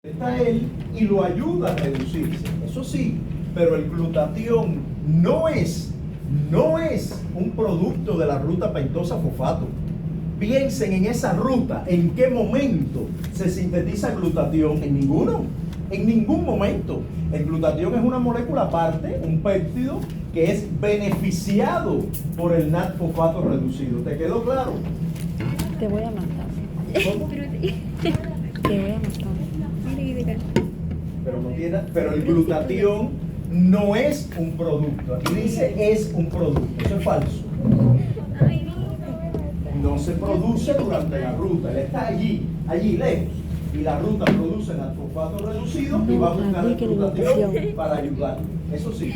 Está él y lo ayuda a reducirse. Eso sí, pero el glutatión no es un producto de la ruta pentosa fosfato. Piensen en esa ruta, en qué momento se sintetiza glutatión. En ningún momento. El glutatión es una molécula aparte, un péptido que es beneficiado por el NAD fosfato reducido. ¿Te quedó claro? Te voy a matar. ¿Cómo? Te voy a matar. Pero el glutatión no es un producto. Aquí dice es un producto. Eso es falso. No se produce durante la ruta. Él está allí lejos. Y la ruta produce fosfato reducido y va a buscar el glutatión para ayudar. Eso sí,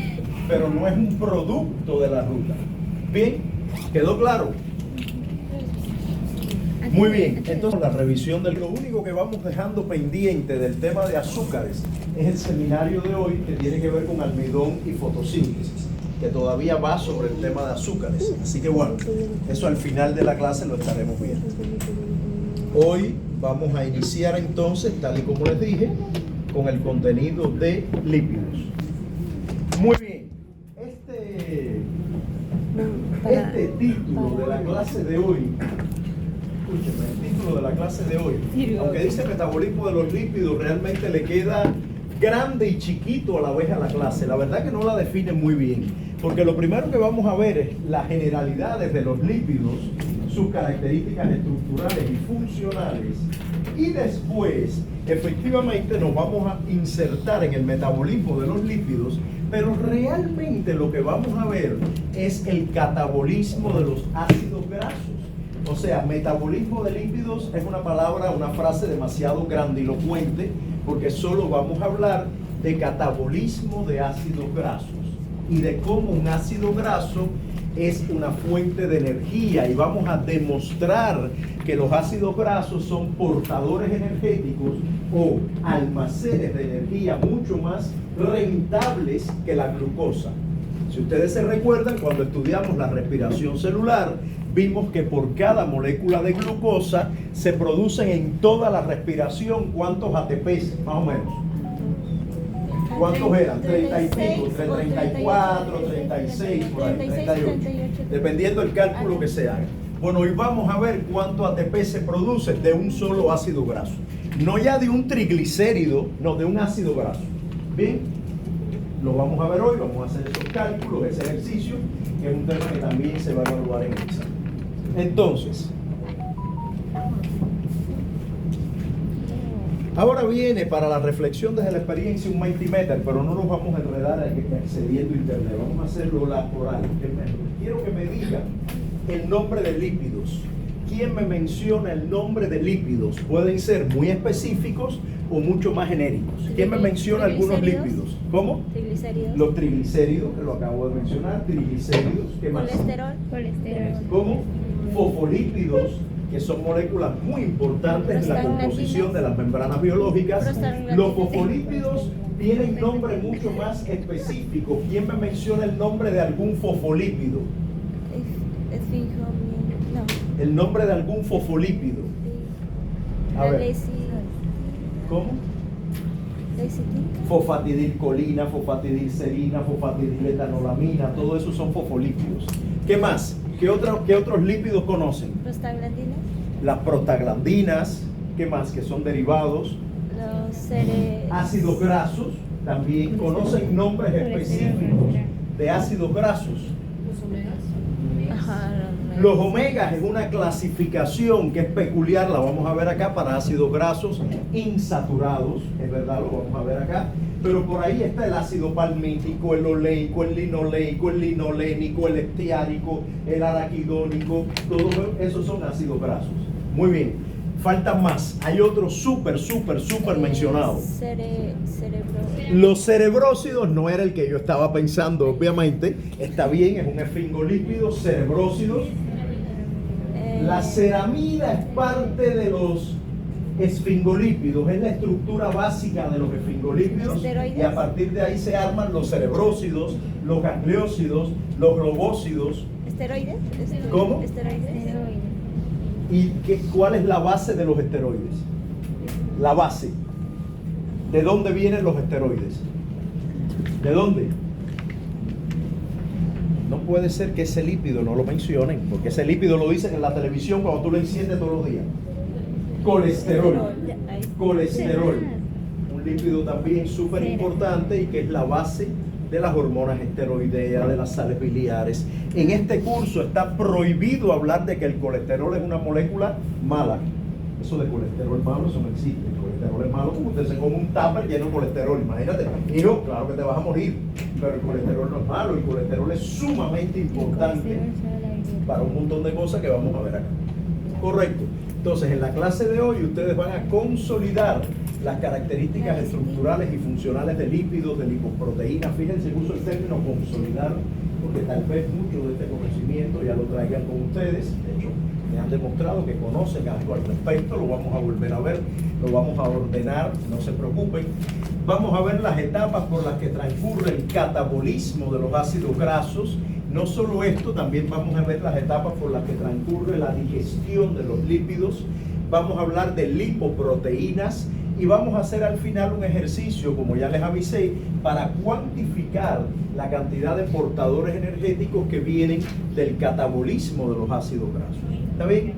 pero no es un producto de la ruta. ¿Bien? ¿Quedó claro? Muy bien, entonces la revisión de lo único que vamos dejando pendiente del tema de azúcares es el seminario de hoy que tiene que ver con almidón y fotosíntesis, que todavía va sobre el tema de azúcares. Así que bueno, eso al final de la clase lo estaremos viendo. Hoy vamos a iniciar entonces, tal y como les dije, con el contenido de lípidos. Muy bien, este título de la clase de hoy, escúcheme, el título de la clase de hoy, aunque dice metabolismo de los lípidos, realmente le queda grande y chiquito a la vez a la clase. La verdad que no la define muy bien, porque lo primero que vamos a ver es las generalidades de los lípidos, sus características estructurales y funcionales, y después efectivamente nos vamos a insertar en el metabolismo de los lípidos, pero realmente lo que vamos a ver es el catabolismo de los ácidos grasos. O sea, metabolismo de lípidos es una palabra, una frase demasiado grandilocuente, porque solo vamos a hablar de catabolismo de ácidos grasos y de cómo un ácido graso es una fuente de energía, y vamos a demostrar que los ácidos grasos son portadores energéticos o almacenes de energía mucho más rentables que la glucosa. Si ustedes se recuerdan, cuando estudiamos la respiración celular, vimos que por cada molécula de glucosa se producen en toda la respiración, ¿cuántos ATPs? Más o menos. ¿Cuántos eran? 30 y pico, entre 34, 36, por ahí, 38, dependiendo del cálculo que se haga. Bueno, hoy vamos a ver cuánto ATP se produce de un solo ácido graso. No ya de un triglicérido, no, de un ácido graso. Bien, lo vamos a ver hoy, vamos a hacer esos cálculos, ese ejercicio, que es un tema que también se va a evaluar en el examen. Entonces, ahora viene para la reflexión desde la experiencia un Mentimeter, pero no nos vamos a enredar accediendo a internet, vamos a hacerlo oral. Quiero que me digan el nombre de lípidos. ¿Quién me menciona el nombre de lípidos? Pueden ser muy específicos o mucho más genéricos. ¿Quién me menciona algunos lípidos? ¿Cómo? Triglicéridos. Los triglicéridos, que lo acabo de mencionar, triglicéridos. ¿Qué más? Colesterol. ¿Cómo? Fosfolípidos, que son moléculas muy importantes en la composición de las membranas biológicas. Los fosfolípidos tienen nombre mucho más específico. ¿Quién me menciona el nombre de algún fosfolípido? No. El nombre de algún fosfolípido. A ver. ¿Cómo? Fosfatidilcolina, fosfatidilserina, fosfatidiletanolamina, todo eso son fosfolípidos. ¿Qué más? ¿Qué otros lípidos conocen? Prostaglandinas. Las prostaglandinas, ¿qué más? Que son derivados. Ácidos grasos, también conocen nombres específicos de ácidos grasos. Los omegas es una clasificación que es peculiar, la vamos a ver acá, para ácidos grasos insaturados, es verdad, lo vamos a ver acá, pero por ahí está el ácido palmítico, el oleico, el linoleico, el linolénico, el estiárico, el araquidónico, todos esos son ácidos grasos. Muy bien, faltan más, hay otros súper mencionados. Los cerebrósidos no era el que yo estaba pensando, obviamente, está bien, es un esfingolípido, cerebrósidos. La ceramida es parte de los esfingolípidos, es la estructura básica de los esfingolípidos, y a partir de ahí se arman los cerebrósidos, los gangliósidos, los globósidos. ¿Esteroides? ¿Cómo? Esteroides. ¿Y cuál es la base de los esteroides? La base. ¿De dónde vienen los esteroides? ¿De dónde? No puede ser que ese lípido no lo mencionen, porque ese lípido lo dicen en la televisión cuando tú lo enciendes todos los días. Colesterol. Colesterol. Un lípido también súper importante y que es la base de las hormonas esteroideas, de las sales biliares. En este curso está prohibido hablar de que el colesterol es una molécula mala. Eso de colesterol malo, eso no existe. El colesterol es malo como usted se come un tupper lleno de colesterol. Imagínate, hijo, claro que te vas a morir. Pero el colesterol no es malo. El colesterol es sumamente importante para un montón de cosas que vamos a ver acá. Correcto. Entonces, en la clase de hoy ustedes van a consolidar las características estructurales y funcionales de lípidos, de lipoproteínas. Fíjense, uso el término consolidar, porque tal vez mucho de este conocimiento ya lo traigan con ustedes. De hecho, me han demostrado que conocen algo al respecto. Lo vamos a volver a ver, lo vamos a ordenar, no se preocupen. Vamos a ver las etapas por las que transcurre el catabolismo de los ácidos grasos. No solo esto, también vamos a ver las etapas por las que transcurre la digestión de los lípidos. Vamos a hablar de lipoproteínas y vamos a hacer al final un ejercicio, como ya les avisé, para cuantificar la cantidad de portadores energéticos que vienen del catabolismo de los ácidos grasos. ¿Está bien?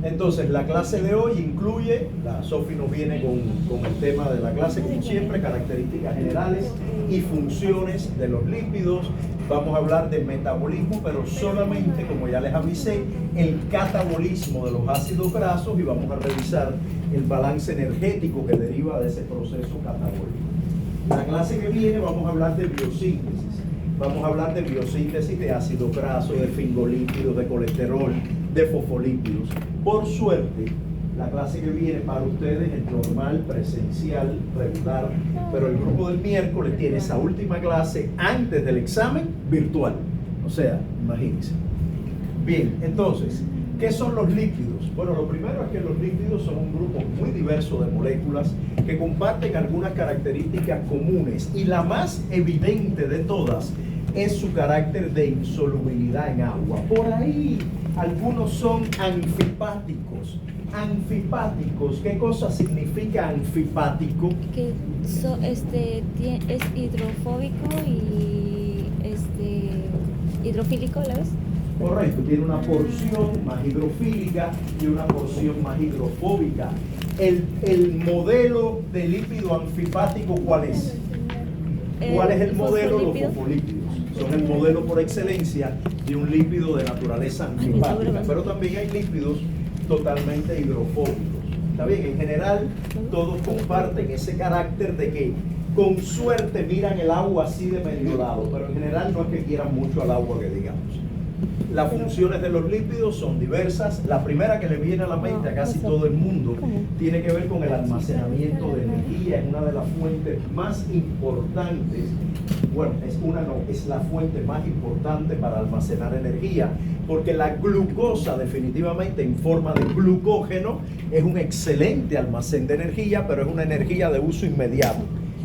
Entonces, la clase de hoy incluye, la Sofi nos viene con el tema de la clase, como siempre, características generales y funciones de los lípidos. Vamos a hablar de metabolismo, pero solamente, como ya les avisé, el catabolismo de los ácidos grasos, y vamos a revisar el balance energético que deriva de ese proceso catabólico. La clase que viene vamos a hablar de biosíntesis. Vamos a hablar de biosíntesis de ácido graso, de fingolípidos, de colesterol, de fosfolípidos. Por suerte, la clase que viene para ustedes es normal, presencial, regular, pero el grupo del miércoles tiene esa última clase antes del examen virtual. O sea, imagínense. Bien, entonces, ¿qué son los lípidos? Bueno, lo primero es que los lípidos son un grupo muy diverso de moléculas que comparten algunas características comunes, y la más evidente de todas es su carácter de insolubilidad en agua. Por ahí algunos son anfipáticos. Anfipáticos, ¿qué cosa significa anfipático? Que es hidrofóbico y hidrofílico a la vez. Correcto, tiene una porción más hidrofílica y una porción más hidrofóbica. El modelo de lípido anfipático, ¿cuál es? ¿Cuál es el modelo? Los fosfolípidos. Son el modelo por excelencia de un lípido de naturaleza anfipática. Pero también hay lípidos totalmente hidrofóbicos. ¿Está bien? En general, todos comparten ese carácter de que con suerte miran el agua así de medio lado, pero en general no es que quieran mucho al agua, que digamos. Las funciones de los lípidos son diversas. La primera que le viene a la mente a casi todo el mundo tiene que ver con el almacenamiento de energía. Es una de las fuentes más importantes. Bueno, es la fuente más importante para almacenar energía, porque la glucosa, definitivamente en forma de glucógeno, es un excelente almacén de energía, pero es una energía de uso inmediato.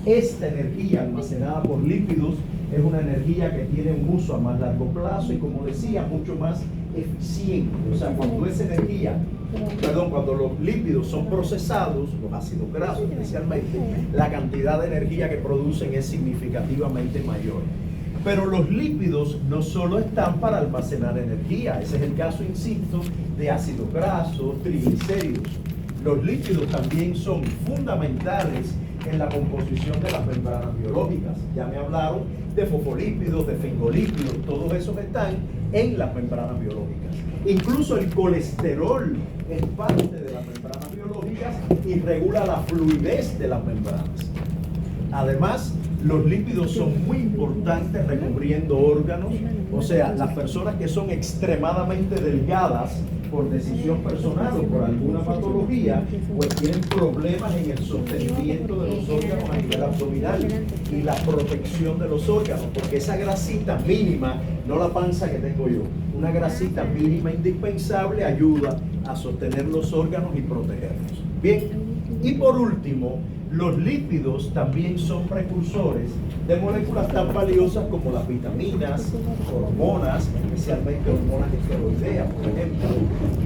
Esta energía almacenada por lípidos es una energía que tiene un uso a más largo plazo y, como decía, mucho más eficiente. O sea, cuando cuando los lípidos son procesados, los ácidos grasos especialmente, la cantidad de energía que producen es significativamente mayor. Pero los lípidos no solo están para almacenar energía. Ese es el caso, insisto, de ácidos grasos, triglicéridos. Los lípidos también son fundamentales en la composición de las membranas biológicas. Ya me hablaron de fosfolípidos, de fingolípidos, todos esos están en las membranas biológicas. Incluso el colesterol es parte de las membranas biológicas y regula la fluidez de las membranas. Además, los lípidos son muy importantes recubriendo órganos. O sea, las personas que son extremadamente delgadas por decisión personal o por alguna patología, pues tienen problemas en el sostenimiento de los órganos a nivel abdominal y la protección de los órganos, porque esa grasita mínima, no la panza que tengo yo, una grasita mínima indispensable ayuda a sostener los órganos y protegerlos. Bien, y por último, los lípidos también son precursores de moléculas tan valiosas como las vitaminas, hormonas, especialmente hormonas esteroideas, por ejemplo,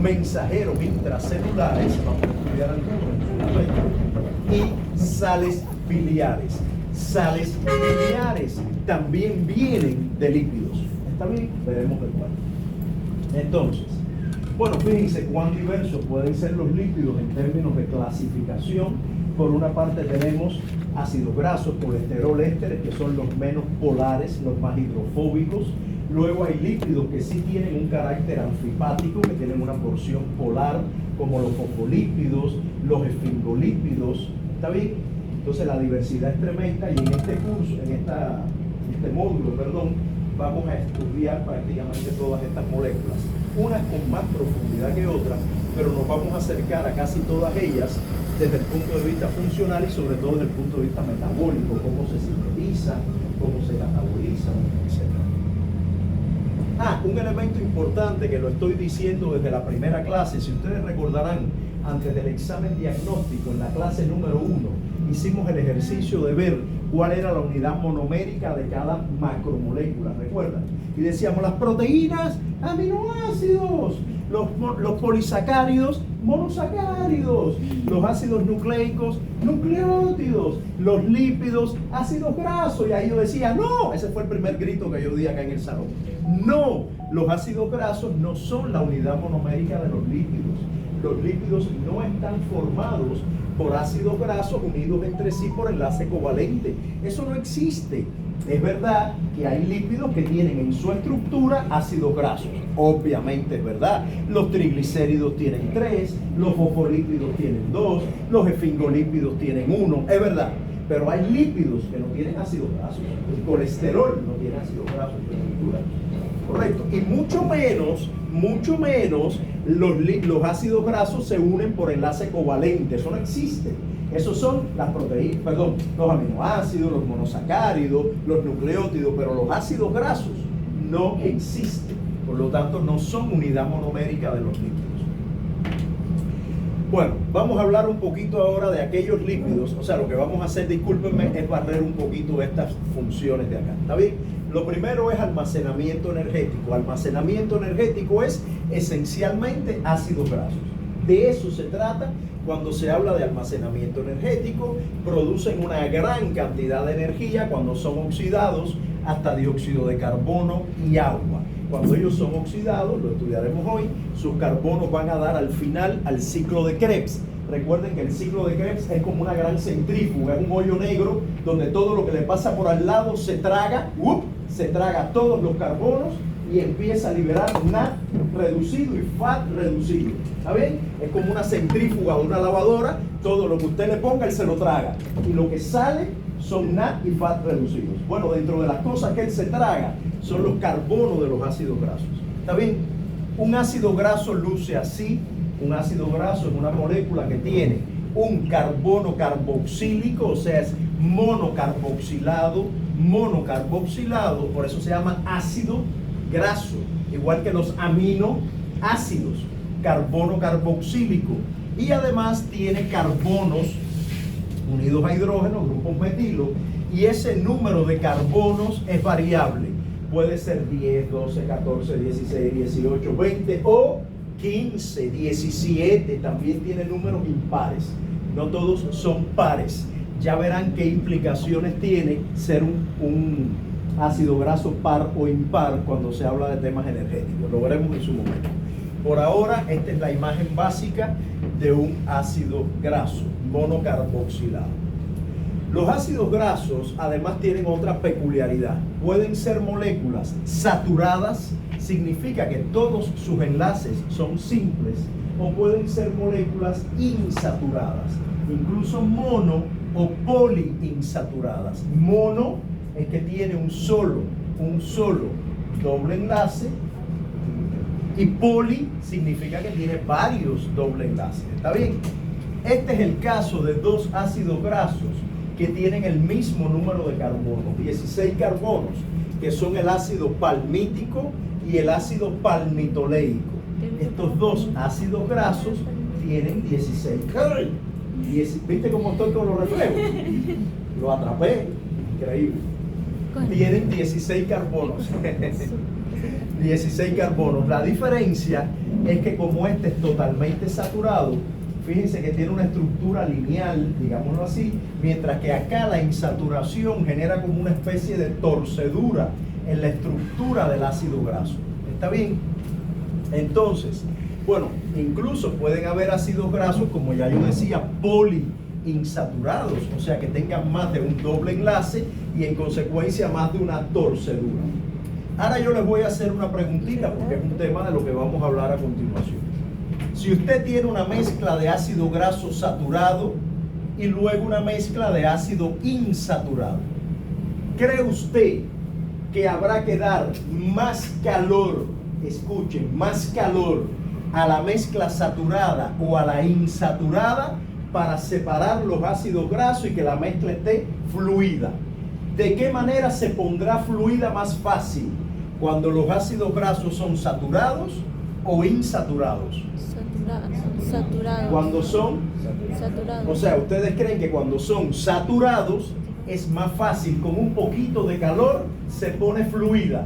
mensajeros intracelulares, vamos a estudiar algunos, y sales biliares. Sales biliares también vienen de lípidos. ¿Está bien? Veremos después. Entonces, bueno, fíjense cuán diversos pueden ser los lípidos en términos de clasificación. Por una parte tenemos ácidos grasos, colesterol, ésteres, que son los menos polares, los más hidrofóbicos. Luego hay lípidos que sí tienen un carácter anfipático, que tienen una porción polar, como los fosfolípidos, los esfingolípidos. ¿Está bien? Entonces la diversidad es tremenda y en este curso, este módulo, vamos a estudiar prácticamente todas estas moléculas, unas con más profundidad que otras, pero nos vamos a acercar a casi todas ellas desde el punto de vista funcional y sobre todo desde el punto de vista metabólico, cómo se sintetiza, cómo se cataboliza, etc. Un elemento importante que lo estoy diciendo desde la primera clase, si ustedes recordarán, antes del examen diagnóstico, en la clase número 1, hicimos el ejercicio de ver cuál era la unidad monomérica de cada macromolécula, ¿recuerdan? Y decíamos las proteínas, aminoácidos, los polisacáridos, monosacáridos, los ácidos nucleicos, nucleótidos, los lípidos, ácidos grasos. Y ahí yo decía, no, ese fue el primer grito que yo di acá en el salón. No, los ácidos grasos no son la unidad monomérica de los lípidos. Los lípidos no están formados por ácidos grasos unidos entre sí por enlace covalente. Eso no existe. Es verdad que hay lípidos que tienen en su estructura ácidos grasos. Obviamente es verdad. Los triglicéridos tienen 3, los fosfolípidos tienen 2, los esfingolípidos tienen 1. Es verdad. Pero hay lípidos que no tienen ácidos grasos. El colesterol no tiene ácidos grasos en su estructura. Correcto. Y mucho menos los ácidos grasos se unen por enlace covalente. Eso no existe. Esos son las proteínas, los aminoácidos, los monosacáridos, los nucleótidos, pero los ácidos grasos no existen. Por lo tanto, no son unidad monomérica de los lípidos. Bueno, vamos a hablar un poquito ahora de aquellos lípidos. O sea, lo que vamos a hacer, discúlpenme, es barrer un poquito estas funciones de acá. ¿Está bien? Lo primero es almacenamiento energético. Almacenamiento energético es esencialmente ácidos grasos. De eso se trata cuando se habla de almacenamiento energético. Producen una gran cantidad de energía cuando son oxidados, hasta dióxido de carbono y agua. Cuando ellos son oxidados, lo estudiaremos hoy, sus carbonos van a dar al final al ciclo de Krebs. Recuerden que el ciclo de Krebs es como una gran centrífuga, es un hoyo negro donde todo lo que le pasa por al lado se traga todos los carbonos y empieza a liberar NAD reducido y FAT reducido. ¿Está bien? Es como una centrífuga o una lavadora, todo lo que usted le ponga él se lo traga y lo que sale son NAD y FAT reducidos. Bueno, dentro de las cosas que él se traga son los carbonos de los ácidos grasos. ¿Está bien? Un ácido graso luce así. Un ácido graso es una molécula que tiene un carbono carboxílico, o sea, es monocarboxilado, por eso se llama ácido graso, igual que los aminoácidos, carbono carboxílico, y además tiene carbonos unidos a hidrógeno, grupos metilo, y ese número de carbonos es variable, puede ser 10, 12, 14, 16, 18, 20 o 15, 17, también tiene números impares, no todos son pares. Ya verán qué implicaciones tiene ser un ácido graso par o impar cuando se habla de temas energéticos. Lo veremos en su momento. Por ahora, esta es la imagen básica de un ácido graso, monocarboxilado. Los ácidos grasos además tienen otra peculiaridad. Pueden ser moléculas saturadas, significa que todos sus enlaces son simples, o pueden ser moléculas insaturadas, incluso mono o poliinsaturadas. Mono es que tiene un solo doble enlace, y poli significa que tiene varios doble enlaces. ¿Está bien? Este es el caso de dos ácidos grasos que tienen el mismo número de carbonos, 16 carbonos, que son el ácido palmítico y el ácido palmitoleico. Estos dos ácidos grasos tienen 16 carbonos. ¿Viste cómo estoy con los reflejos? Lo atrapé, increíble. Tienen 16 carbonos. 16 carbonos. La diferencia es que como este es totalmente saturado, fíjense que tiene una estructura lineal, digámoslo así, mientras que acá la insaturación genera como una especie de torcedura en la estructura del ácido graso. ¿Está bien? Entonces, bueno, incluso pueden haber ácidos grasos, como ya yo decía, poliinsaturados, o sea que tengan más de un doble enlace y en consecuencia más de una torcedura. Ahora yo les voy a hacer una preguntita porque es un tema de lo que vamos a hablar a continuación. Si usted tiene una mezcla de ácido graso saturado y luego una mezcla de ácido insaturado, ¿cree usted que habrá que dar más calor, escuchen, más calor a la mezcla saturada o a la insaturada para separar los ácidos grasos y que la mezcla esté fluida? ¿De qué manera se pondrá fluida más fácil? ¿Cuando los ácidos grasos son saturados o insaturados? Saturados. Cuando son Saturados. O sea, ¿ustedes creen que cuando son saturados es más fácil, con un poquito de calor se pone fluida?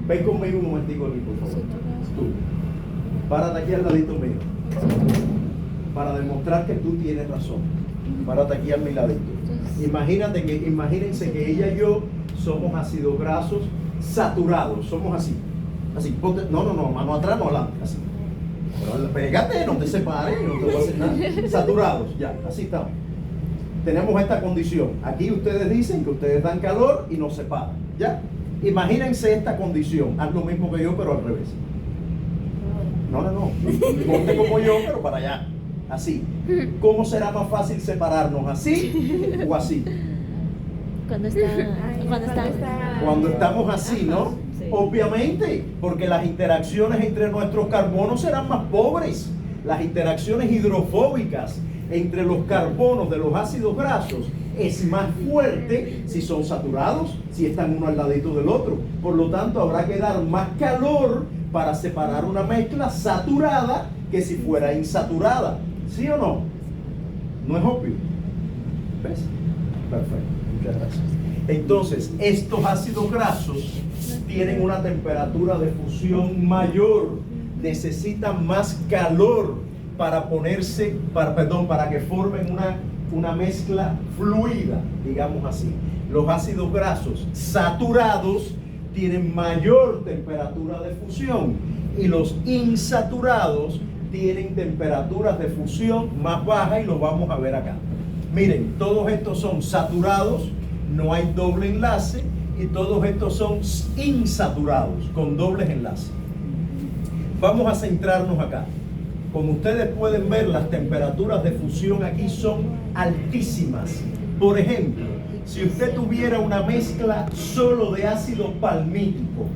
Ven conmigo un momentico aquí, por favor. Tú, párate aquí al ladito mío, para demostrar que tú tienes razón. Párate aquí a mi ladito. Imagínense que ella y yo somos ácidos grasos saturados, somos así. Así, ponte, no, mano atrás, no adelante, así. Pero pégate, no te separes, no te voy a hacer nada. Saturados, ya, así estamos. Tenemos esta condición. Aquí ustedes dicen que ustedes dan calor y nos separan, ¿ya? Imagínense esta condición. Haz lo mismo que yo, pero al revés. No. Ponte como yo, pero para allá. Así. ¿Cómo será más fácil separarnos? ¿Así o así? Cuando estamos así, ¿no? Sí. Obviamente, porque las interacciones entre nuestros carbonos serán más pobres. Las interacciones hidrofóbicas entre los carbonos de los ácidos grasos es más fuerte si son saturados, si están uno al ladito del otro. Por lo tanto, habrá que dar más calor para separar una mezcla saturada que si fuera insaturada. ¿Sí o no? No es obvio. ¿Ves? Perfecto. Muchas gracias. Entonces, estos ácidos grasos tienen una temperatura de fusión mayor, necesitan más calor para para que formen una mezcla fluida, digamos así. Los ácidos grasos saturados tienen mayor temperatura de fusión y los insaturados tienen temperaturas de fusión más bajas y los vamos a ver acá. Miren, todos estos son saturados, no hay doble enlace, y todos estos son insaturados, con dobles enlaces. Vamos a centrarnos acá. Como ustedes pueden ver, las temperaturas de fusión aquí son altísimas. Por ejemplo, si usted tuviera una mezcla solo de ácido palmítico,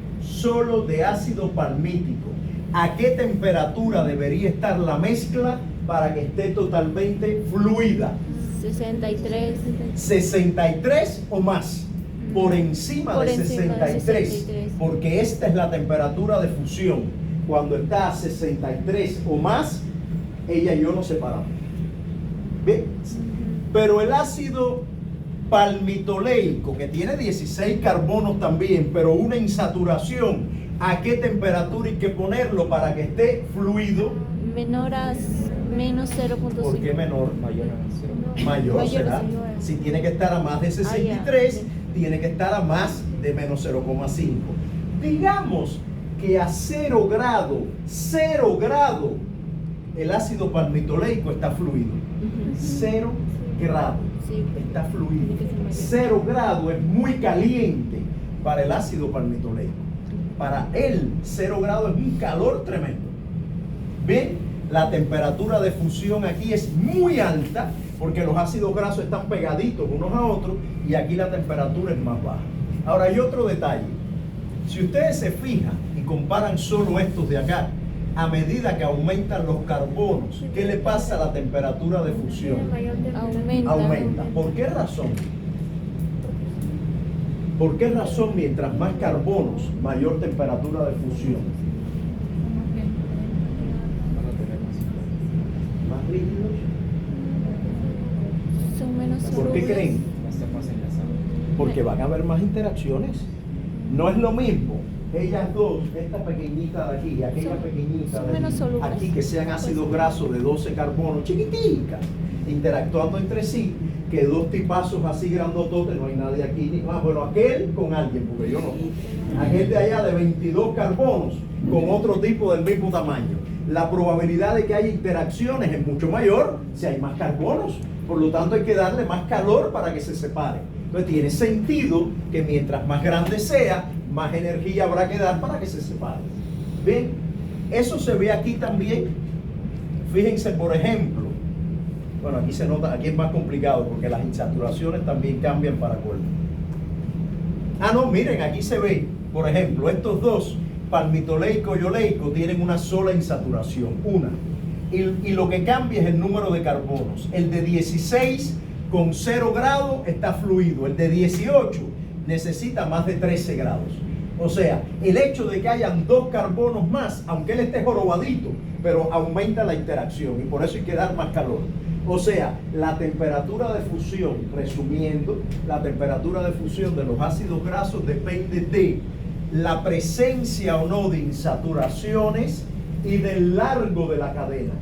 ¿a qué temperatura debería estar la mezcla para que esté totalmente fluida? 63. 63 o más. Por encima de 63, porque esta es la temperatura de fusión. Cuando está a 63 o más, ella y yo nos separamos. ¿Bien? Pero el ácido palmitoleico, que tiene 16 carbonos también, pero una insaturación, ¿a qué temperatura hay que ponerlo para que esté fluido? Menos 0.5. ¿Por qué menor? Mayor será. Si tiene que estar a más de 63, tiene que estar a más de menos 0,5. Digamos que a 0 grado, el ácido palmitoleico está fluido. 0 grado está fluido. 0 grado es muy caliente para el ácido palmitoleico. Para él, 0 grado es un calor tremendo. ¿Ven? La temperatura de fusión aquí es muy alta porque los ácidos grasos están pegaditos unos a otros y aquí la temperatura es más baja. Ahora hay otro detalle. Si ustedes se fijan y comparan solo estos de acá, a medida que aumentan los carbonos, ¿qué le pasa a la temperatura de fusión? Aumenta. ¿Por qué razón? ¿Por qué razón mientras más carbonos, mayor temperatura de fusión? ¿Más líquidos? Son menos ¿Por qué solubles. creen? Porque van a haber más interacciones. No es lo mismo ellas dos, esta pequeñita de aquí y aquella pequeñita son de menos solubles. aquí, que sean ácidos grasos de 12 carbonos, chiquiticas, interactuando entre sí, que dos tipazos así grandototes, no hay nadie aquí, ni más, bueno, aquel con alguien, porque yo no, aquel de allá de 22 carbonos con otro tipo del mismo tamaño. La probabilidad de que haya interacciones es mucho mayor si hay más carbonos, por lo tanto hay que darle más calor para que se separe. Entonces tiene sentido que mientras más grande sea, más energía habrá que dar para que se separe. Bien, eso se ve aquí también. Fíjense, por ejemplo, bueno, aquí se nota, aquí es más complicado porque las insaturaciones también cambian para colmo. Ah, no, miren, aquí se ve, por ejemplo, estos dos, palmitoleico y oleico, tienen una sola insaturación, una. Y lo que cambia es el número de carbonos. El de 16 con 0 grados está fluido. El de 18 necesita más de 13 grados. O sea, el hecho de que hayan 2 carbonos más, aunque él esté jorobadito, pero aumenta la interacción y por eso hay que dar más calor. O sea, la temperatura de fusión, resumiendo, la temperatura de fusión de los ácidos grasos depende de la presencia o no de insaturaciones y del largo de la cadena.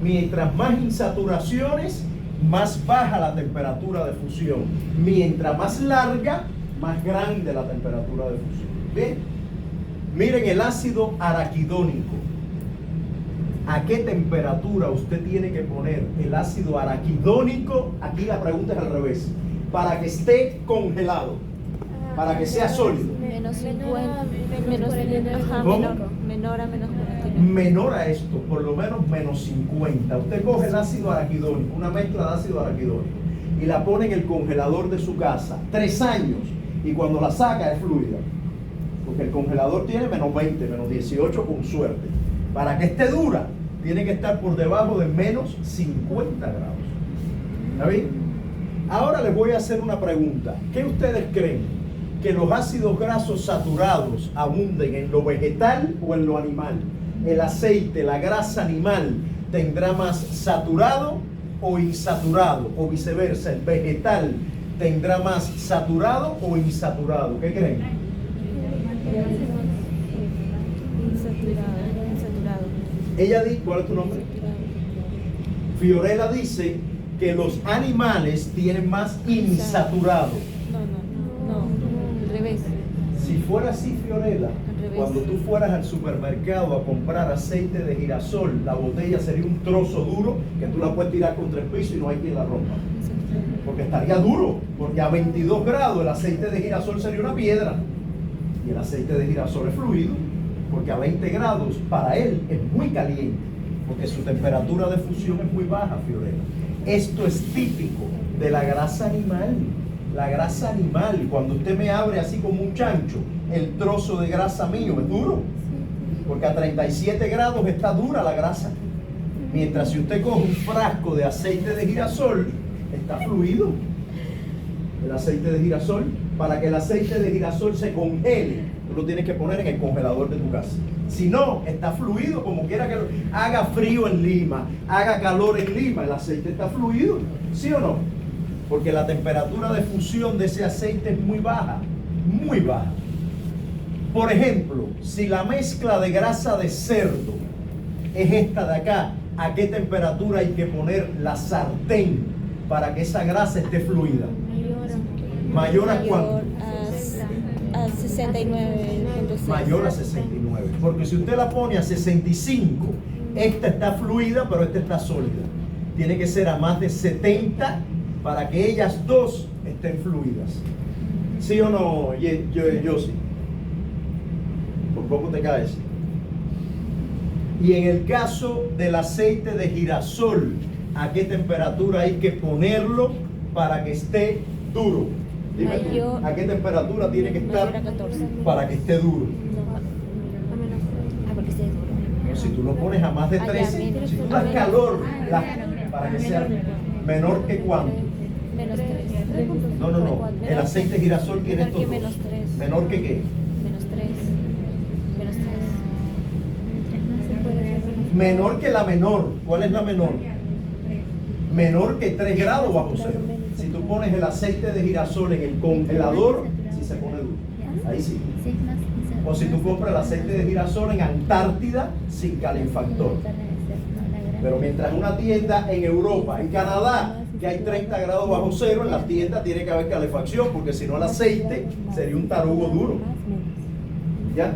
Mientras más insaturaciones, más baja la temperatura de fusión. Mientras más larga, más grande la temperatura de fusión. ¿Bien? Miren el ácido araquidónico. ¿A qué temperatura usted tiene que poner el ácido araquidónico? Aquí la pregunta es al revés. Para que esté congelado, para que sea sólido. Menos 50, menos, ajá, ¿Cómo? menor a menos 49. Menor a esto, por lo menos menos 50. Usted coge el ácido araquidónico, una mezcla de ácido araquidónico, y la pone en el congelador de su casa 3 años, y cuando la saca es fluida, porque el congelador tiene menos 20, menos 18 con suerte. Para que esté dura, tiene que estar por debajo de menos 50 grados. ¿Está bien? Ahora les voy a hacer una pregunta. ¿Qué ustedes creen? ¿Que los ácidos grasos saturados abunden en lo vegetal o en lo animal? ¿El aceite, la grasa animal, tendrá más saturado o insaturado? O viceversa, ¿el vegetal tendrá más saturado o insaturado? ¿Qué creen? Insaturado. Ella dice, ¿cuál es tu nombre? Fiorella dice que los animales tienen más insaturado. No, al revés. Si fuera así, Fiorella, cuando tú fueras al supermercado a comprar aceite de girasol, la botella sería un trozo duro que tú la puedes tirar contra el piso y no hay quien la rompa. Porque estaría duro, porque a 22 grados el aceite de girasol sería una piedra. Y el aceite de girasol es fluido, porque a 20 grados para él es muy caliente, porque su temperatura de fusión es muy baja, Fiorella. Esto es típico de la grasa animal. La grasa animal, cuando usted me abre así como un chancho, el trozo de grasa mío es duro, porque a 37 grados está dura la grasa. Mientras si usted coge un frasco de aceite de girasol, está fluido. El aceite de girasol, para que el aceite de girasol se congele, tú lo tienes que poner en el congelador de tu casa. Si no, está fluido, como quiera que haga frío en Lima, haga calor en Lima, el aceite está fluido, ¿sí o no? Porque la temperatura de fusión de ese aceite es muy baja, muy baja. Por ejemplo, si la mezcla de grasa de cerdo es esta de acá, ¿a qué temperatura hay que poner la sartén para que esa grasa esté fluida? ¿Mayor a cuánto? A 69.6. Mayor a 69. Porque si usted la pone a 65, esta está fluida, pero esta está sólida. Tiene que ser a más de 70 para que ellas dos estén fluidas. ¿Sí o no, Yossi? Por poco te caes. Y en el caso del aceite de girasol, ¿a qué temperatura hay que ponerlo para que esté duro? Dime, ¿a qué temperatura tiene que estar para que esté duro? Porque esté duro. Si tú lo pones a más de 13, si tú das calor para que sea menor que cuánto. Menos 3. No. El aceite de girasol tiene estos dos. Menos 3. ¿Menor que qué? Menos 3. Menos 3. Menor que la menor. ¿Cuál es la menor? Menor que 3 grados bajo cero. Si tú pones el aceite de girasol en el congelador, sí se pone duro. Ahí sí. O si tú compras el aceite de girasol en Antártida sin calefactor. Pero mientras una tienda en Europa, en Canadá, que hay 30 grados bajo cero, en la tienda tiene que haber calefacción, porque si no el aceite sería un tarugo duro. ¿Ya?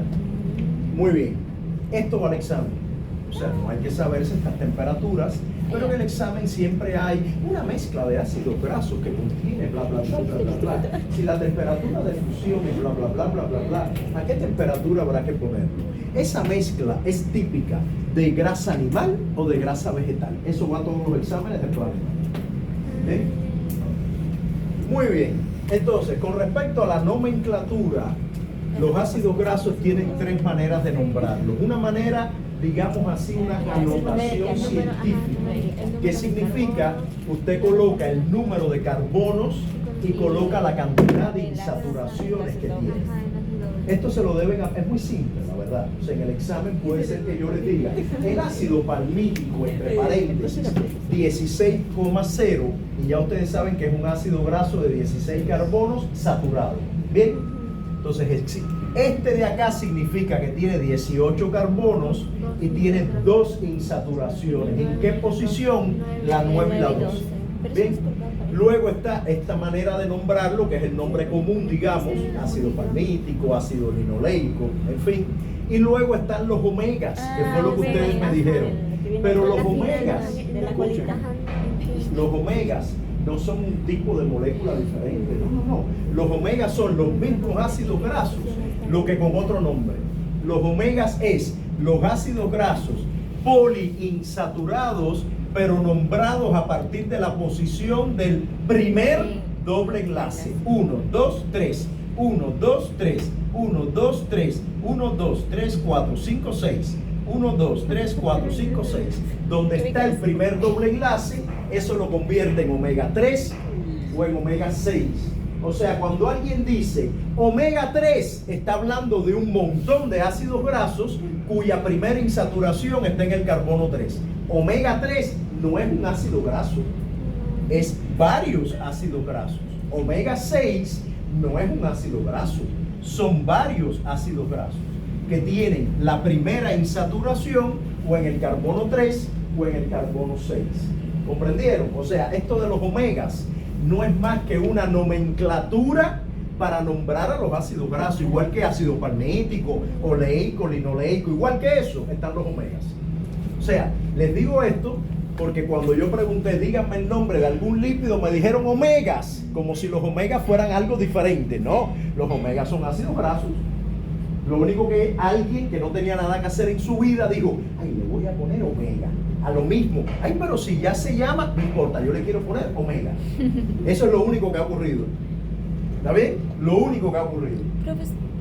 Muy bien. Esto va al examen. O sea, no hay que saberse estas temperaturas, pero en el examen siempre hay una mezcla de ácidos grasos que contiene bla, bla, bla, bla, bla, bla. Si la temperatura de fusión es bla, bla, bla, bla, bla, bla, ¿a qué temperatura habrá que ponerlo? Esa mezcla es típica de grasa animal o de grasa vegetal. Eso va a todos los exámenes de plasma. ¿Sí? Muy bien. Entonces, con respecto a la nomenclatura, los ácidos grasos tienen tres maneras de nombrarlos. Una manera, digamos así, una anotación científica. ¿Qué significa? Usted coloca el número de carbonos y coloca la cantidad de insaturaciones que tiene. Esto se lo deben a... Es muy simple, la verdad. O sea, en el examen puede ser que yo les diga el ácido palmítico, entre paréntesis, 16,0, y ya ustedes saben que es un ácido graso de 16 carbonos saturado. ¿Bien? Entonces, este de acá significa que tiene 18 carbonos y tiene 2 insaturaciones. ¿En qué posición? La 9 y la 12. Bien. Luego está esta manera de nombrarlo, que es el nombre común, digamos, ácido palmítico, ácido linoleico, en fin. Y luego están los omegas, que fue lo que ustedes me dijeron. Pero los omegas, escuchen, los omegas no son un tipo de molécula diferente, no. Los omegas son los mismos ácidos grasos, lo que con otro nombre. Los omegas es los ácidos grasos poliinsaturados, pero nombrados a partir de la posición del primer doble enlace. 1, 2, 3, 1, 2, 3, 1, 2, 3, 1, 2, 3, 4, 5, 6. 1, 2, 3, 4, 5, 6. Donde está el primer doble enlace, eso lo convierte en omega 3 o en omega 6. O sea, cuando alguien dice omega 3, está hablando de un montón de ácidos grasos cuya primera insaturación está en el carbono 3. Omega 3 no es un ácido graso, es varios ácidos grasos. Omega 6 no es un ácido graso, son varios ácidos grasos que tienen la primera insaturación o en el carbono 3 o en el carbono 6. ¿Comprendieron? O sea, esto de los omegas no es más que una nomenclatura para nombrar a los ácidos grasos, igual que ácido palmítico, oleico, linoleico, igual que eso, están los omegas. O sea, les digo esto porque cuando yo pregunté, díganme el nombre de algún lípido, me dijeron omegas, como si los omegas fueran algo diferente. No, los omegas son ácidos grasos. Lo único que alguien que no tenía nada que hacer en su vida dijo, ay, le voy a poner omega a lo mismo. Ay, pero si ya se llama, no importa, yo le quiero poner omega. Eso es lo único que ha ocurrido. ¿Está bien? Lo único que ha ocurrido.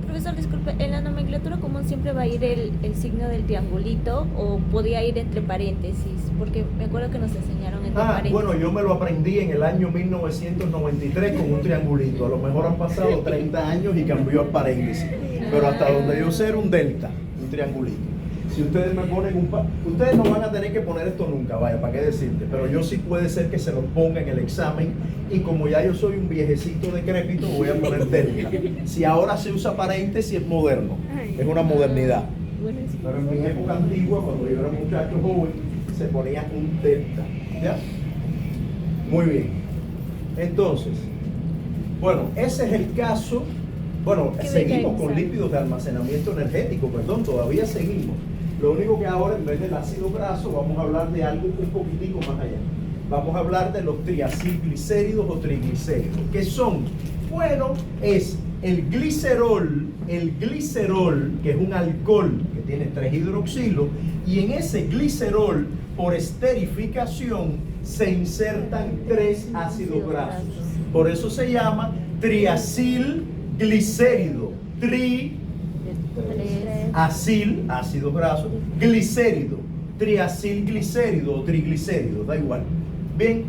Profesor, disculpe, ¿en la nomenclatura común siempre va a ir el signo del triangulito o podía ir entre paréntesis? Porque me acuerdo que nos enseñaron entre paréntesis. Bueno, yo me lo aprendí en el año 1993 con un triangulito. A lo mejor han pasado 30 años y cambió a paréntesis. Pero hasta donde yo sé era un delta, un triangulito. Si ustedes me ponen ustedes no van a tener que poner esto nunca, vaya, ¿para qué decirte? Pero yo sí puede ser que se lo ponga en el examen y como ya yo soy un viejecito decrépito, voy a poner delta. Si ahora se usa paréntesis es moderno, es una modernidad. Pero en mi época antigua, cuando yo era muchacho joven, se ponía un delta. ¿Ya? Muy bien. Entonces, bueno, ese es el caso. Bueno, seguimos con lípidos de almacenamiento energético, perdón, todavía seguimos. Lo único que ahora, en vez del ácido graso, vamos a hablar de algo un poquitico más allá. Vamos a hablar de los triacilglicéridos o triglicéridos. ¿Qué son? Bueno, es el glicerol, que es un alcohol que tiene 3 hidroxilos, y en ese glicerol, por esterificación, se insertan 3 ácidos grasos. Por eso se llama triacilglicérido. Acil, ácido graso, glicérido, triacilglicérido o triglicérido, da igual. Bien,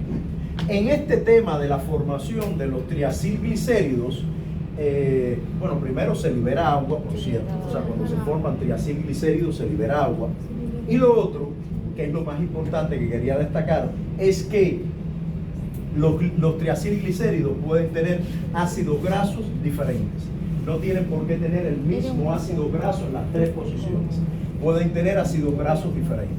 en este tema de la formación de los triacilglicéridos, bueno, primero se libera agua, por cierto, o sea, cuando se forman triacilglicéridos se libera agua. Y lo otro, que es lo más importante que quería destacar, es que los triacilglicéridos pueden tener ácidos grasos diferentes. no tienen por qué tener el mismo ácido graso en las 3 posiciones. Pueden tener ácidos grasos diferentes.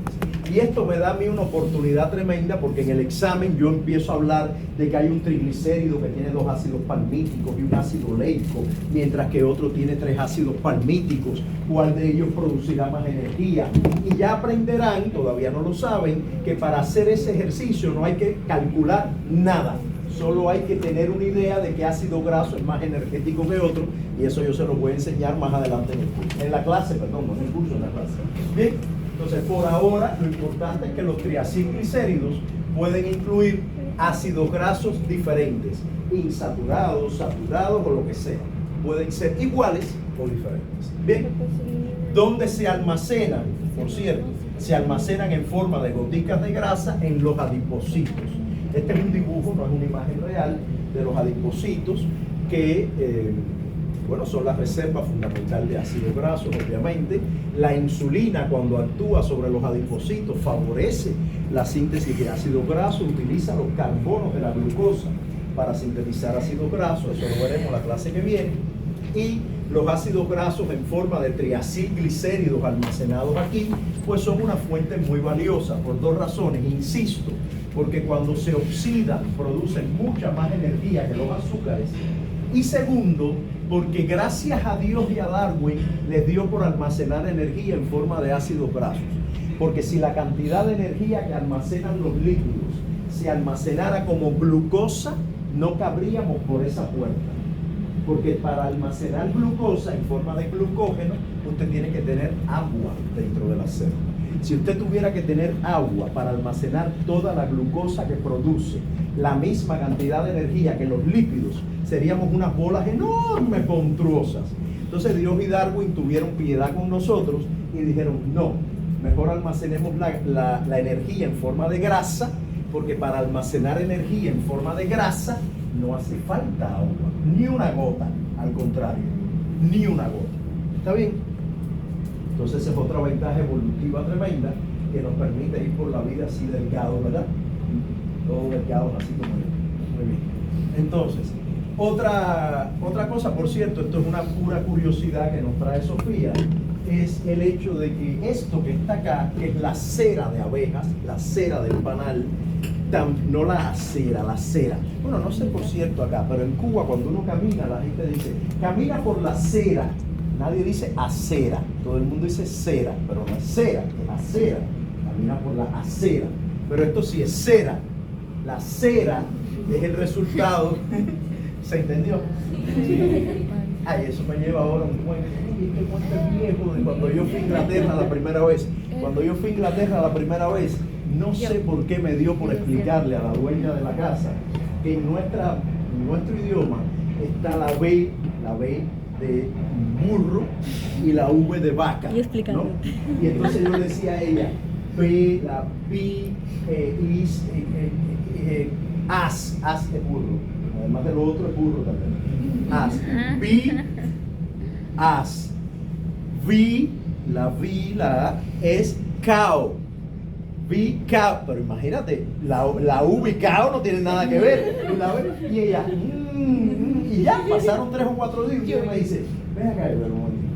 Y esto me da a mí una oportunidad tremenda, porque en el examen yo empiezo a hablar de que hay un triglicérido que tiene 2 ácidos palmíticos y un ácido leico, mientras que otro tiene 3 ácidos palmíticos. ¿Cuál de ellos producirá más energía? Y ya aprenderán, todavía no lo saben, que para hacer ese ejercicio no hay que calcular nada. Solo hay que tener una idea de qué ácido graso es más energético que otro, y eso yo se lo voy a enseñar más adelante en la clase, perdón, no en el curso, en la clase. Bien, entonces por ahora lo importante es que los triacilglicéridos pueden incluir ácidos grasos diferentes, insaturados, saturados o lo que sea. Pueden ser iguales o diferentes. Bien, ¿dónde se almacenan? Por cierto, se almacenan en forma de goticas de grasa en los adipocitos. Este es un dibujo, no es una imagen real, de los adipocitos que, bueno, son la reserva fundamental de ácidos grasos, obviamente. La insulina, cuando actúa sobre los adipocitos, favorece la síntesis de ácidos grasos, utiliza los carbonos de la glucosa para sintetizar ácidos grasos, eso lo veremos en la clase que viene. Y los ácidos grasos en forma de triacilglicéridos almacenados aquí, pues son una fuente muy valiosa por 2 razones, insisto, porque cuando se oxidan producen mucha más energía que los azúcares, y segundo, porque gracias a Dios y a Darwin les dio por almacenar energía en forma de ácidos grasos, porque si la cantidad de energía que almacenan los líquidos se almacenara como glucosa, no cabríamos por esa puerta. Porque para almacenar glucosa en forma de glucógeno, usted tiene que tener agua dentro de la célula. Si usted tuviera que tener agua para almacenar toda la glucosa que produce la misma cantidad de energía que los lípidos, seríamos unas bolas enormes, monstruosas. Entonces Dios y Darwin tuvieron piedad con nosotros y dijeron, no, mejor almacenemos la energía en forma de grasa, porque para almacenar energía en forma de grasa no hace falta agua, ni una gota, al contrario, ni una gota. ¿Está bien? Entonces esa es otra ventaja evolutiva tremenda que nos permite ir por la vida así delgado, ¿verdad? Todo delgado, así como yo. Muy bien. Entonces, otra cosa, por cierto, esto es una pura curiosidad que nos trae Sofía, es el hecho de que esto que está acá, que es la cera de abejas, la cera del panal, no la acera, la cera. Bueno, no sé por cierto acá, pero en Cuba cuando uno camina, la gente dice, camina por la cera. Nadie dice acera, todo el mundo dice cera, pero no es cera, es acera. Camina por la acera. Pero esto sí es cera. La cera es el resultado. ¿Se entendió? Sí. Ay, eso me lleva ahora a un cuento. Este cuento es viejo de cuando yo fui a Inglaterra la primera vez. Cuando yo fui a Inglaterra la primera vez, no sé por qué me dio por explicarle a la dueña de la casa que en nuestro idioma está la B de burro y la V de vaca, ¿no? Y entonces yo le decía a ella, la B is as es burro, además de lo otro es burro también. As, B, as, V, la A es cow. Be cow, pero imagínate, la V y cow no tienen nada que ver. Y ella, y ya pasaron 3 o 4 días y ella me dice, ven acá, pero un momentito.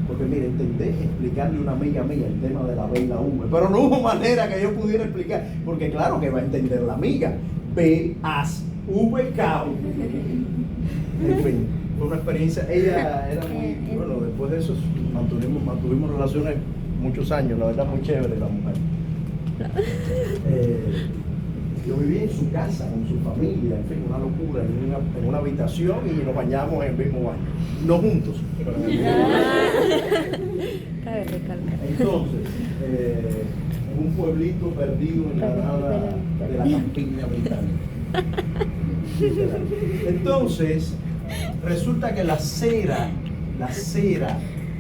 Porque mire, intenté explicarle a una amiga mía el tema de la B y la V, pero no hubo manera que yo pudiera explicar, porque claro que va a entender la amiga. B, as, V, cow. En fin, fue una experiencia. Ella era muy, bueno, después de eso mantuvimos relaciones muchos años, la verdad muy chévere la mujer. Yo vivía en su casa, con su familia, en fin, una locura, en una habitación y nos bañamos en el mismo baño. No juntos, pero en el mismo baño. Cabe recalcar. Entonces, en un pueblito perdido en la nada de la campiña británica. Entonces, resulta que la cera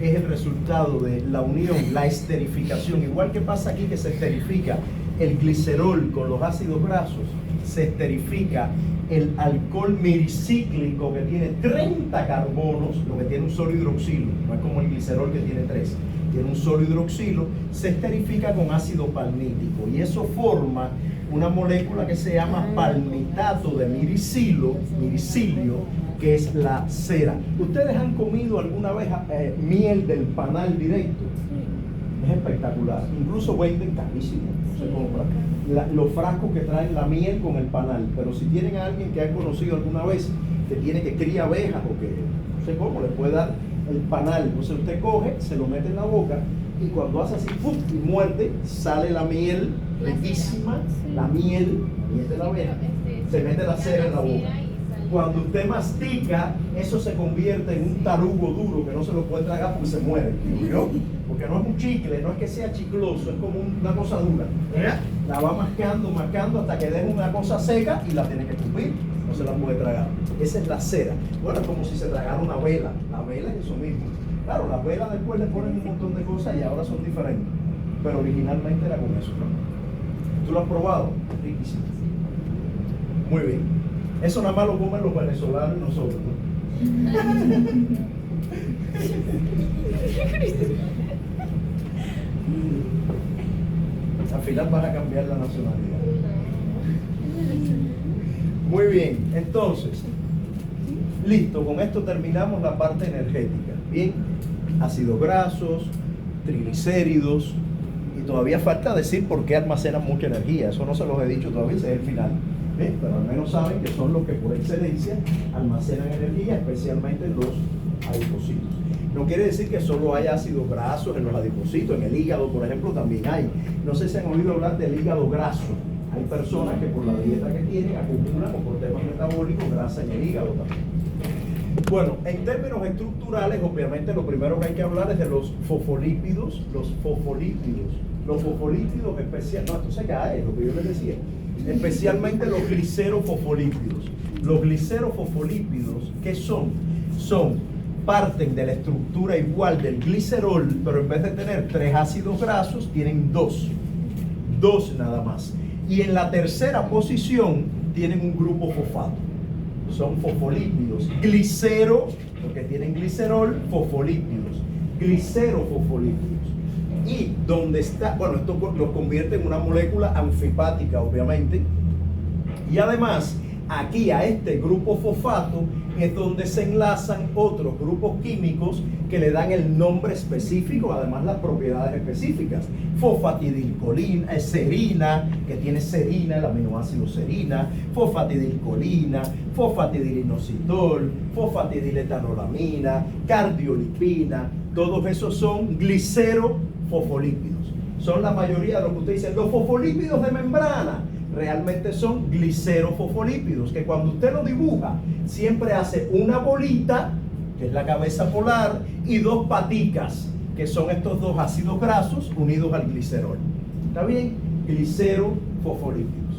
es el resultado de la unión, la esterificación. Igual que pasa aquí que se esterifica el glicerol con los ácidos grasos, se esterifica el alcohol miricíclico que tiene 30 carbonos, lo que tiene un solo hidroxilo, no es como el glicerol que tiene 3, tiene un solo hidroxilo, se esterifica con ácido palmítico y eso forma una molécula que se llama palmitato de miricilio, que es la cera. ¿Ustedes han comido alguna vez miel del panal directo? Es espectacular. Incluso venden carísimo, se compra. Los frascos que traen la miel con el panal. Pero si tienen a alguien que han conocido alguna vez que tiene que cría abejas o que no sé cómo, le puede dar el panal. Entonces usted coge, se lo mete en la boca y cuando hace así, ¡pum!, y muerde, sale la miel riquísima, la miel de la abeja, se mete la cera en la boca. Cuando usted mastica, eso se convierte en un tarugo duro que no se lo puede tragar porque se muere, ¿no? Porque no es un chicle, no es que sea chicloso, es como una cosa dura. La va mascando hasta que deje una cosa seca y la tiene que escupir, no se la puede tragar. Esa es la cera. Bueno, es como si se tragara una vela. La vela es eso mismo. Claro, las velas después le ponen un montón de cosas y ahora son diferentes. Pero originalmente era con eso, ¿no? ¿Tú lo has probado? Riquísimo. Muy bien. Eso nada más lo comen los venezolanos y nosotros, ¿no? Al final vas a cambiar la nacionalidad. Muy bien, entonces, listo, con esto terminamos la parte energética. Bien, ácidos grasos, triglicéridos, y todavía falta decir por qué almacenan mucha energía. Eso no se los he dicho todavía, ese es el final. Bien, pero al menos saben que son los que por excelencia almacenan energía, especialmente los adipocitos. No quiere decir que solo hay ácidos grasos en los adipocitos, en el hígado, por ejemplo, también hay. No sé si han oído hablar del hígado graso. Hay personas que por la dieta que tienen acumulan o por temas metabólicos grasa en el hígado también. Bueno, en términos estructurales, obviamente lo primero que hay que hablar es de los fosfolípidos. Los fosfolípidos especiales, no, esto se cae, lo que yo les decía. Especialmente los glicerofosfolípidos. Los glicerofosfolípidos, ¿qué son? Parten de la estructura igual del glicerol, pero en vez de tener 3 ácidos grasos, tienen 2 nada más. Y en la tercera posición tienen un grupo fosfato. Son fosfolípidos. Glicero, porque tienen glicerol, fosfolípidos. Glicerofosfolípidos. Y donde está, bueno, esto los convierte en una molécula anfipática, obviamente. Y además, aquí a este grupo fosfato es donde se enlazan otros grupos químicos que le dan el nombre específico, además las propiedades específicas. Fosfatidilcolina, serina, que tiene serina, el aminoácido serina, fosfatidilcolina, fosfatidilinositol, fosfatidiletanolamina, cardiolipina, todos esos son glicerofosfolípidos. Son la mayoría de lo que usted dice, los fosfolípidos de membrana. Realmente son glicerofosfolípidos, que cuando usted lo dibuja, siempre hace una bolita, que es la cabeza polar, y 2 paticas, que son estos 2 ácidos grasos unidos al glicerol. ¿Está bien? Glicerofosfolípidos.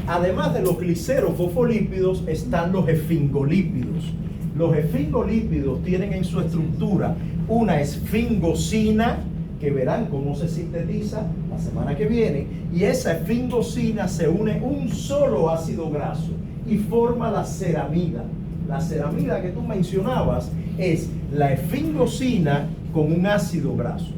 Además de los glicerofosfolípidos están los esfingolípidos. Los esfingolípidos tienen en su estructura una esfingosina, que verán cómo se sintetiza la semana que viene, y esa esfingosina se une un solo ácido graso y forma la ceramida. La ceramida que tú mencionabas es la esfingosina con un ácido graso.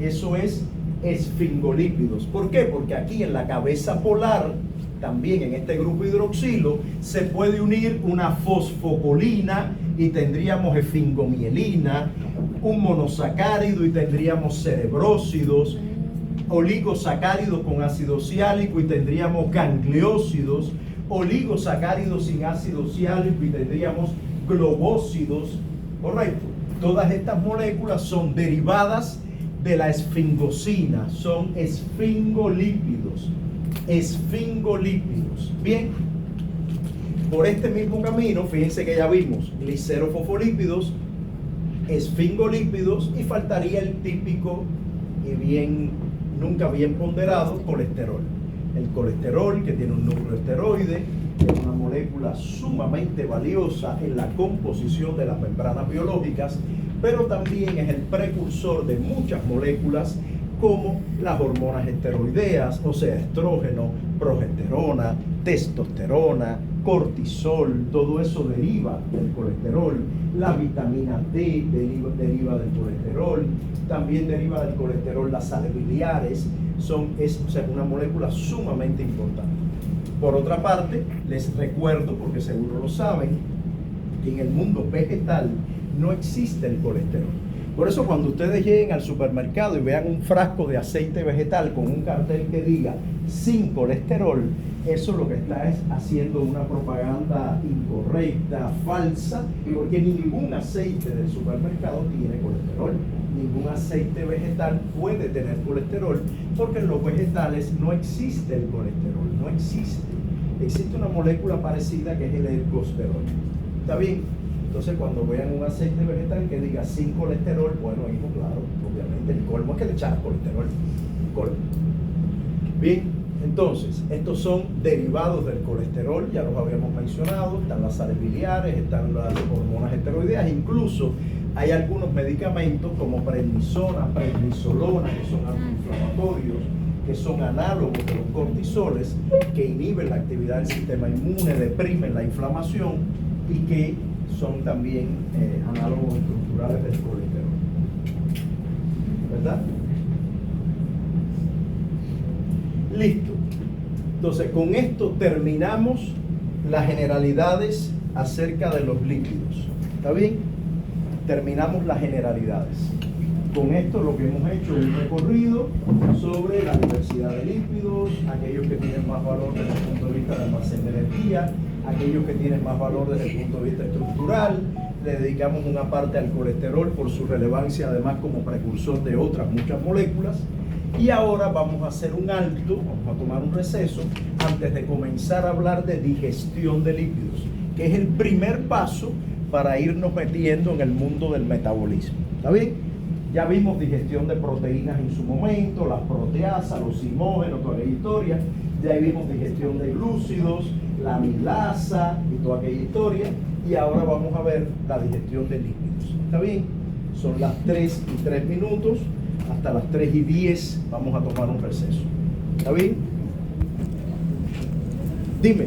Eso es esfingolípidos. ¿Por qué? Porque aquí en la cabeza polar, también en este grupo hidroxilo, se puede unir una fosfocolina y tendríamos esfingomielina, un monosacárido y tendríamos cerebrósidos, oligosacáridos con ácido ciálico y tendríamos gangliósidos, oligosacáridos sin ácido ciálico y tendríamos globósidos, ¿correcto? Todas estas moléculas son derivadas de la esfingosina, son esfingolípidos. Bien, por este mismo camino, fíjense que ya vimos glicerofosfolípidos, esfingolípidos, y faltaría el típico y nunca bien ponderado colesterol. El colesterol, que tiene un núcleo esteroide, es una molécula sumamente valiosa en la composición de las membranas biológicas, pero también es el precursor de muchas moléculas como las hormonas esteroideas, o sea, estrógeno, progesterona, testosterona, cortisol, todo eso deriva del colesterol. La vitamina D deriva del colesterol. También deriva del colesterol las sales biliares. Es una molécula sumamente importante. Por otra parte, les recuerdo, porque seguro lo saben, que en el mundo vegetal no existe el colesterol. Por eso cuando ustedes lleguen al supermercado y vean un frasco de aceite vegetal con un cartel que diga sin colesterol, eso lo que está es haciendo una propaganda incorrecta, falsa, porque ningún aceite del supermercado tiene colesterol. Ningún aceite vegetal puede tener colesterol, porque en los vegetales no existe el colesterol, no existe. Existe una molécula parecida que es el ergosterol. ¿Está bien? Entonces cuando vean un aceite vegetal que diga sin colesterol, bueno, hijo, claro, obviamente el colmo es que le echara colesterol. Colmo. Bien, entonces, estos son derivados del colesterol, ya los habíamos mencionado, están las sales biliares, están las hormonas esteroideas, incluso hay algunos medicamentos como prednisona, prednisolona, que son antiinflamatorios, que son análogos de los cortisoles, que inhiben la actividad del sistema inmune, deprimen la inflamación y que son también análogos estructurales del colesterol. ¿Verdad? Listo. Entonces, con esto terminamos las generalidades acerca de los lípidos. ¿Está bien? Terminamos las generalidades. Con esto lo que hemos hecho es un recorrido sobre la diversidad de lípidos, aquellos que tienen más valor desde el punto de vista de almacén de energía, aquellos que tienen más valor desde el punto de vista estructural. Le dedicamos una parte al colesterol por su relevancia además como precursor de otras muchas moléculas. Y ahora vamos a hacer un alto, vamos a tomar un receso antes de comenzar a hablar de digestión de lípidos, que es el primer paso para irnos metiendo en el mundo del metabolismo. ¿Está bien? Ya vimos digestión de proteínas en su momento, las proteasas, los zimógenos, toda aquella historia. Ya vimos digestión de glúcidos, la amilasa y toda aquella historia. Y ahora vamos a ver la digestión de lípidos. ¿Está bien? Son las 3:03. Hasta las 3:10 vamos a tomar un receso. ¿Está bien? Dime.